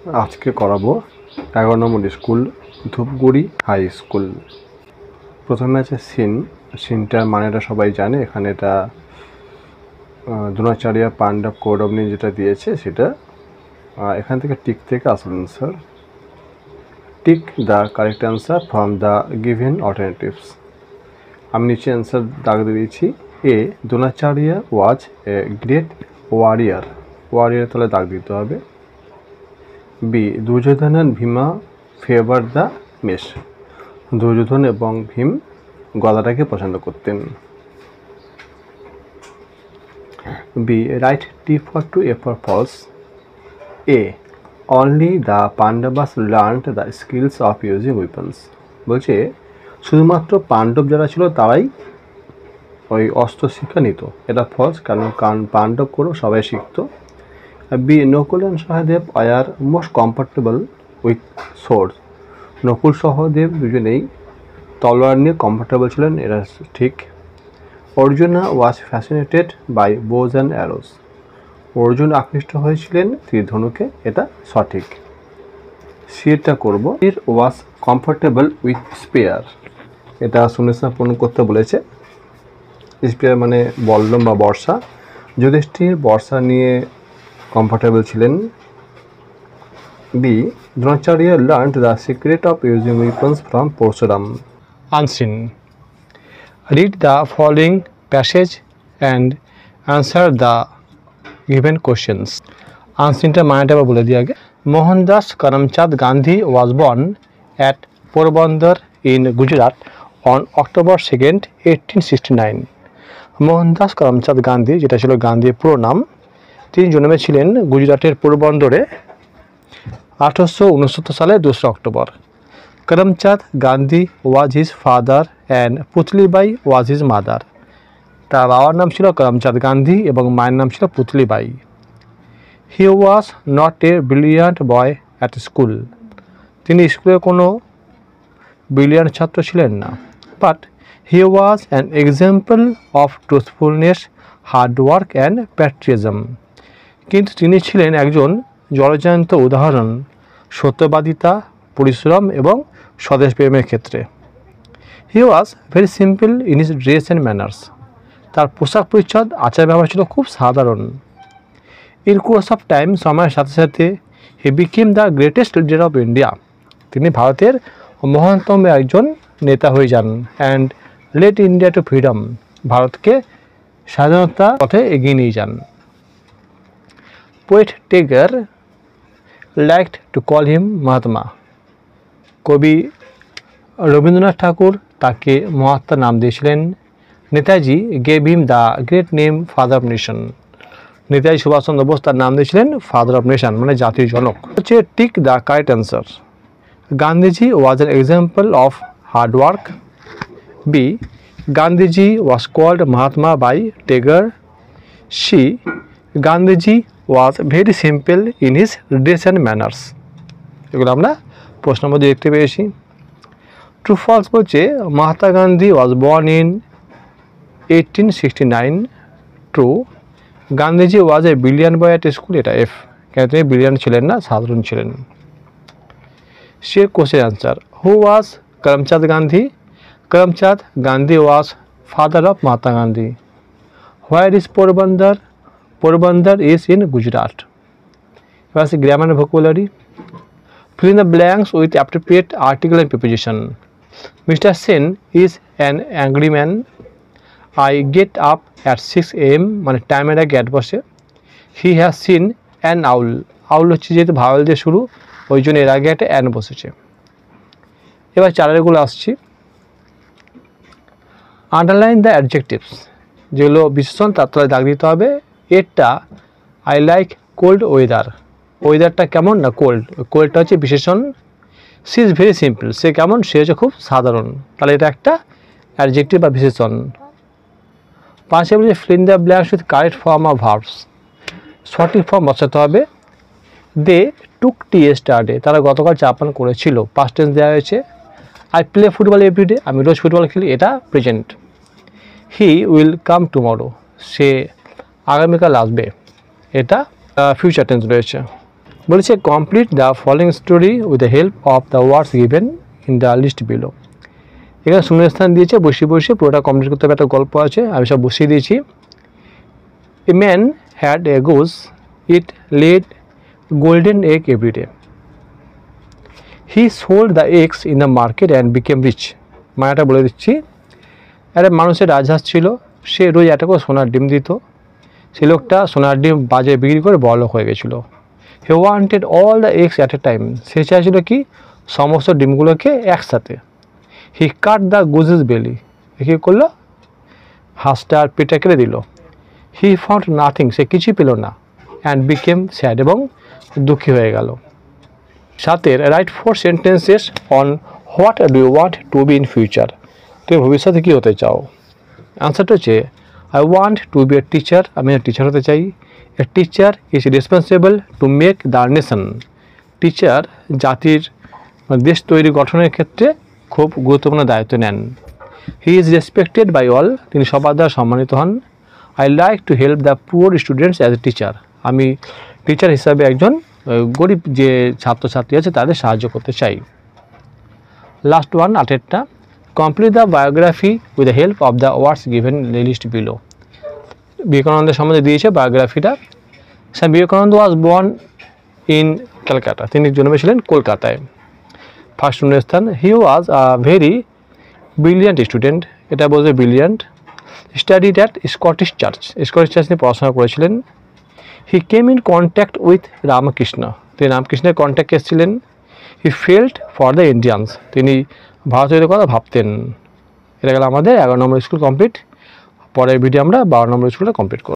আজকে করাবো 11 নম্বর school Dhupguri high school. প্রথমে আছে সিনটার মানেটা সবাই জানে। এখানে এটা দ্রোণাচার্য পাণ্ডব কৌরবনী যেটা দিয়েছে সেটা। এখান থেকে টিক থেকে আসল answer. Tick the correct answer from the given alternatives. আমি নিচে অ্যান্সার দাগ দিয়েছি। A, Dronacharya was a great warrior. Warrior তাহলে দাগ দিতে হবে। B, Duryodhana and Bhima favour the mace. Duryodhana এবং ভীম গদাটাকে পছন্দ করতেন। B, write T for true, A for false. A, only the Pandavas learned the skills of using weapons. বলছে শুধুমাত্র পাণ্ডব যারা ছিল তারাই ওই অস্ত্র শিক্ষা নিত। এটা ফলস, কারণ পাণ্ডব করেও সবাই শিখত। বি, নকুল অ্যান্ড সহদেব আর most comfortable with swords. Nakul Sahadev দুজনেই তলোয়ার নিয়ে কমফর্টেবল ছিলেন, এটা ঠিক। Arjuna was fascinated by bows and arrows. Arjun আকৃষ্ট হয়েছিলেন তীর ধনুকে, এটা সঠিক। সিটা করব। It was comfortable with spear. এটা সুনিশ্চিত পূরণ করতে বলেছে। স্পেয়ার মানে বল্লম বা বর্ষা। যুধিষ্ঠির বর্ষা নিয়ে কমফর্টেবল ছিলেন। B, Dronacharya learned the secret of using weapons from Parashuram. Unseen. Read the following passage and answer the given questions. আনসিনটা মানেটা আবার বলে দিই আগে। Mohandas Karamchand Gandhi was born at Porbandar in Gujarat on October 2nd, 1869। Mohandas Karamchand Gandhi, যেটা ছিল গান্ধীর পুরো নাম, তিনি জন্মেছিলেন গুজরাটের পোরবন্দরে 1869 সালে 2 October. Karamchand Gandhi was his father and Putlibai was his mother. তার বাবার নাম ছিল করমচাঁদ গান্ধী এবং মায়ের নাম ছিল Putlibai. He was not a brilliant boy at school. তিনি স্কুলে কোনো ব্রিলিয়ান্ট ছাত্র ছিলেন না। But he was an example of truthfulness, hard work and patriotism. কিন্তু তিনি ছিলেন একজন জলজ্যান্ত উদাহরণ সত্যবাদিতা, পরিশ্রম এবং স্বদেশপ্রেমের ক্ষেত্রে। He was very simple in his dress and manners. তার পোশাক পরিচ্ছদ, আচার ব্যবহার ছিল খুব সাধারণ। ইন কোর্স অফ টাইম, সময়ের সাথে সাথে, he became the greatest leader of India. তিনি ভারতের মহানতম একজন নেতা হয়ে যান। And led India to freedom, ভারতকে স্বাধীনতার পথে এগিয়ে নিয়ে যান। Poet Tagore liked to call him Mahatma. কবি রবীন্দ্রনাথ ঠাকুর তাকে মহাত্মা নাম দিয়েছিলেন। Netaji gave him the great name father of nation. Netaji Subhashchandra Bose তার নাম দিয়েছিলেন ফাদার অফ নেশন, মানে জাতির জনক। হচ্ছে tick the correct answer. Gandhiji was an example of hard work. B, Gandhiji was called Mahatma by Tagore. C, Gandhiji was very simple in his dress and manners. এগুলো আমরা প্রশ্ন মধ্যে দেখতে পেয়েছি। ট্রু ফলস বলছে Mahatma Gandhi was born in 1869। True, Gandhiji was a brilliant boy at school. এটা F, কেন তিনি ব্রিলিয়ান্ট ছিলেন না, সাধারণ ছিলেন। সে question answer. Who was Karamchand Gandhi? Karamchand Gandhi was father of Mahatma Gandhi. Where is Porbandar? Porbandar is in Gujarat. এবার আছে grammar and vocabulary. Fill in the blanks with appropriate article and preposition. Mr. Sen is an angry man. I get up at 6 AM, মানে টাইমের আগে at বসে। He has seen an owl. আউল হচ্ছে যেহেতু vowel দিয়ে শুরু, ওই জন্য এর আগে একটা অ্যান বসেছে। এবার চারেরগুলো আসছি। আন্ডারলাইন দ্য অ্যাডজেক্টিভস, যেগুলো বিশেষণ তার তলায় দাগ দিতে হবে। এরটা আই লাইক কোল্ড ওয়েদার। ওয়েদারটা কেমন না কোল্ড, কোল্ডটা হচ্ছে বিশেষণ। সি ইজ ভেরি সিম্পল, সে কেমন, সে হচ্ছে খুব সাধারণ, তাহলে এটা একটা অ্যাডজেক্টিভ বা বিশেষণ। পাঁচে বলছে fill in the blanks with correct form of verbs. সঠিক ফর্ম বসাতে হবে। দে টুক টি ইয়েস্টারডে, তারা গতকাল চা পান করেছিল, পাস্ট টেন্স দেওয়া হয়েছে। আই প্লে ফুটবল এভরিডে, আমি রোজ ফুটবল খেলি, এটা present. He will come tomorrow, সে আগামীকাল আসবে, এটা ফিউচার টেন্স রয়েছে। বলেছে complete the following story with the help of the words given in the list below. এখানে শূন্যস্থান দিয়েছে, বসিয়ে বসিয়ে পুরোটা কমপ্লিট করতে হবে। একটা গল্প আছে, আমি সব বসিয়ে দিয়েছি। A man had a goose, it laid golden egg every day. He sold the eggs in the market and became rich. মায়াটা বলে দিচ্ছি, একটা মানুষের রাজহাঁস ছিল, সে রোজ একটা করে সোনার ডিম দিত। সে লোকটা সোনার ডিম বাজারে বিক্রি করে বড়লোক হয়ে গেছিলো। He wanted all the eggs at a time. সে চাইছিল কি সমস্ত ডিমগুলোকে একসাথে। হি কাট দ্য গুজেস বেলি। কী করলো? হাঁসটার পেটে কেটে দিল। He found nothing. সে কিছুই পেল না। And became sad. এবং দুঃখী হয়ে গেল। 7 write 4 sentences on what do you want to be in future. তুমি ভবিষ্যতে কী হতে চাও? অ্যান্সারটা হচ্ছে I want to be a teacher. আমি টিচার হতে চাই। A teacher is responsible to make the nation. Teacher জাতির দেশ তৈরি গঠনের ক্ষেত্রে খুব গুরুত্বপূর্ণ দায়িত্ব নেন। He is respected by all. তিনি সবার দ্বারা সম্মানিত হন। I like to help the poor students as a teacher. আমি টিচার হিসাবে একজন গরিব যে ছাত্রছাত্রী আছে তাদের সাহায্য করতে চাই। লাস্ট ওয়ান 8টা complete the biography with the help of the words given list below. বিবেকানন্দের সম্বন্ধে দিয়েছে বায়োগ্রাফিটা। Swami Vivekananda was born in Calcutta. তিনি জন্মেছিলেন কলকাতায়। ফার্স্ট শূন্যস্থান he was a very brilliant student. এটা বলছে brilliant. Studied at Scottish Church. Scottish Church নিয়ে পড়াশোনা করেছিলেন। He came in contact with Ramakrishna. তিনি রামকৃষ্ণের কন্ট্যাক্টে এসেছিলেন। He felt for the Indians. তিনি ভারতীয়দের কথা ভাবতেন। এটা গেল আমাদের 11 নম্বর স্কুল কমপ্লিট। পরের ভিডিও আমরা 12 নম্বর স্কুলটা কমপ্লিট করব।